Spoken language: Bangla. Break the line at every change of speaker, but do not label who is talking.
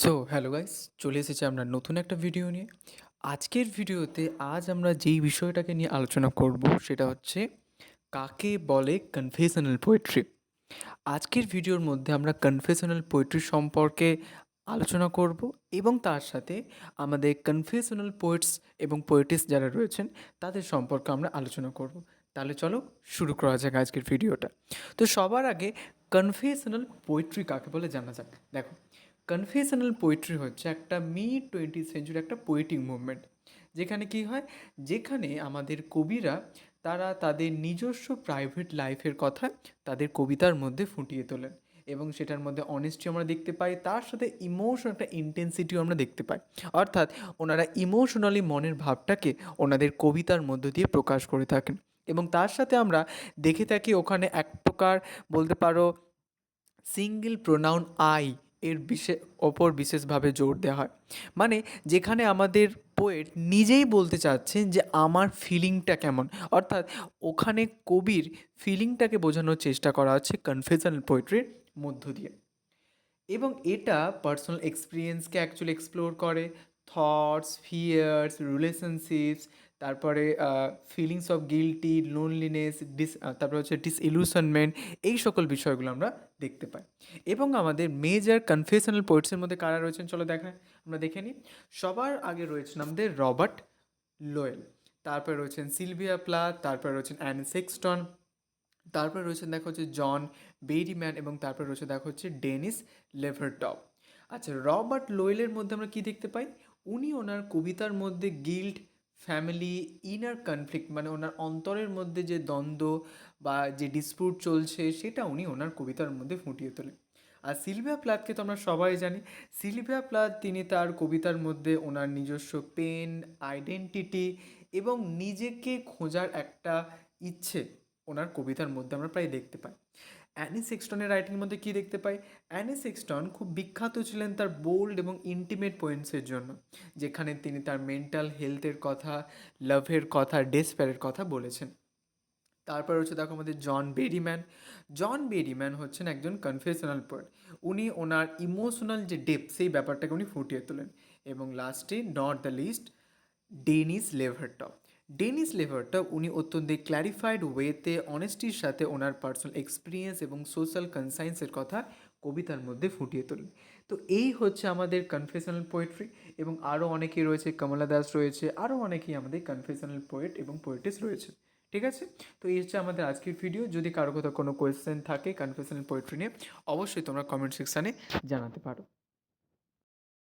সো হ্যালো গাইস, চলে এসেছি আমরা নতুন একটা ভিডিও নিয়ে। আজকের ভিডিওতে আজ আমরা যেই বিষয়টাকে নিয়ে আলোচনা করব সেটা হচ্ছে কাকে বলে কনফেশনাল পোয়েট্রি। আজকের ভিডিওর মধ্যে আমরা কনফেশনাল পোয়েট্রি সম্পর্কে আলোচনা করব এবং তার সাথে আমাদের কনফেশনাল পোয়েটস এবং পোয়েটিস যারা রয়েছেন তাদের সম্পর্কে আমরা আলোচনা করব। তাহলে চলো শুরু করা যাক আজকের ভিডিওটা। তো সবার আগে কনফেশনাল পোয়েট্রি কাকে বলে জানা যাক। দেখো, কনফেশনাল পোয়েট্রি হচ্ছে একটা মিড 20th সেঞ্চুরি একটা পোয়েটিক মুভমেন্ট, যেখানে কি হয়, যেখানে আমাদের কবিরা তারা তাদের নিজস্ব প্রাইভেট লাইফের কথা তাদের কবিতার মধ্যে ফুটিয়ে তোলেন এবং সেটার মধ্যে অনেস্টি আমরা দেখতে পাই, তার সাথে ইমোশন একটা ইন্টেন্সিটিও আমরা দেখতে পাই। অর্থাৎ ওনারা ইমোশনালি মনের ভাবটাকে ওনাদের কবিতার মধ্য দিয়ে প্রকাশ করে থাকেন এবং তার সাথে আমরা দেখে থাকি ওখানে এক প্রকার বলতে পারো সিঙ্গেল প্রোনাউন আই এর ওপর বিশেষভাবে জোর দেওয়া হয়। মানে যেখানে আমাদের পোয়েট নিজেই বলতে চাচ্ছেন যে আমার ফিলিংটা কেমন, অর্থাৎ ওখানে কবির ফিলিংটাকে বোঝানোর চেষ্টা করা হচ্ছে কনফেশনাল পোয়েট্রির মধ্য দিয়ে। এবং এটা পার্সোনাল এক্সপিরিয়েন্সকে অ্যাকচুয়ালি এক্সপ্লোর করে, থটস, ফিয়ার্স, রিলেশনশিপস, তারপরে ফিলিংস অফ গিল্টি, লোনলিনেস, তারপরে হচ্ছে ডিসইলুশনমেন্ট, এই সকল বিষয়গুলো আমরা দেখতে পাই। এবং আমাদের মেজর কনফেশনাল পোয়েটসের মধ্যে কারা রয়েছেন চলো আমরা দেখে নিই। সবার আগে রয়েছেন আমাদের রবার্ট লোয়েল, তারপরে রয়েছেন সিলভিয়া প্লাথ, তারপরে রয়েছেন অ্যানি সেক্সটন, তারপরে রয়েছেন দেখা হচ্ছে জন বেরিম্যান এবং তারপরে রয়েছে দেখা হচ্ছে ডেনিস লেভারটপ। আচ্ছা, রবার্ট লোয়েলের মধ্যে আমরা কি দেখতে পাই? উনি ওনার কবিতার মধ্যে গিল্ট, ফ্যামিলি, ইনার কনফ্লিক্ট, মানে ওনার অন্তরের মধ্যে যে দ্বন্দ্ব বা যে ডিসপিউট চলছে সেটা উনি ওনার কবিতার মধ্যে ফুটিয়ে তোলেন। আর সিলভিয়া প্লাথকে তো আমরা সবাই জানি। সিলভিয়া প্লাথ তিনি তার কবিতার মধ্যে ওনার নিজস্ব পেন, আইডেন্টিটি এবং নিজেকে খোঁজার একটা ইচ্ছে ওনার কবিতার মধ্যে আমরা প্রায় দেখতে পাই। অ্যানি সেক্সটনের রাইটিংয়ের মধ্যে কী দেখতে পাই? অ্যানি সেক্সটন খুব বিখ্যাত ছিলেন তার বোল্ড এবং ইন্টিমেট পোয়েমসের জন্য, যেখানে তিনি তার মেন্টাল হেলথের কথা, লাভের কথা, ডেসপেয়ারের কথা বলেছেন। তারপর হচ্ছে দেখো আমাদের জন বেরিম্যান। জন বেরিম্যান হচ্ছেন একজন কনফেশনাল পোয়েট। উনি ওনার ইমোশনাল যে ডেপথ সেই ব্যাপারটাকে উনি ফুটিয়ে তোলেন। এবং লাস্টে not the least, Denise Levertov. Denise Levertov উনি অত্যন্ত ক্ল্যারিফাইড ওয়েতে অনেস্টির সাথে ওনার পার্সোনাল এক্সপিরিয়েন্স এবং সোশ্যাল কনসাইন্সের কথা কবিতার মধ্যে ফুটিয়ে তোলেন। তো এই হচ্ছে আমাদের কনফেশনাল পোয়েট্রি। এবং আরও অনেকেই রয়েছে, কমলা দাস রয়েছে, আরও অনেকেই আমাদের কনফেশনাল পোয়েট এবং পোয়েটিস রয়েছে। ঠিক আছে, তো এই হচ্ছে আমাদের আজকের ভিডিও। যদি কারো কোথাও কোনো কোয়েশ্চেন থাকে কনফেশনাল পোয়েট্রি নিয়ে, অবশ্যই তোমরা কমেন্ট সেকশানে জানাতে পারো।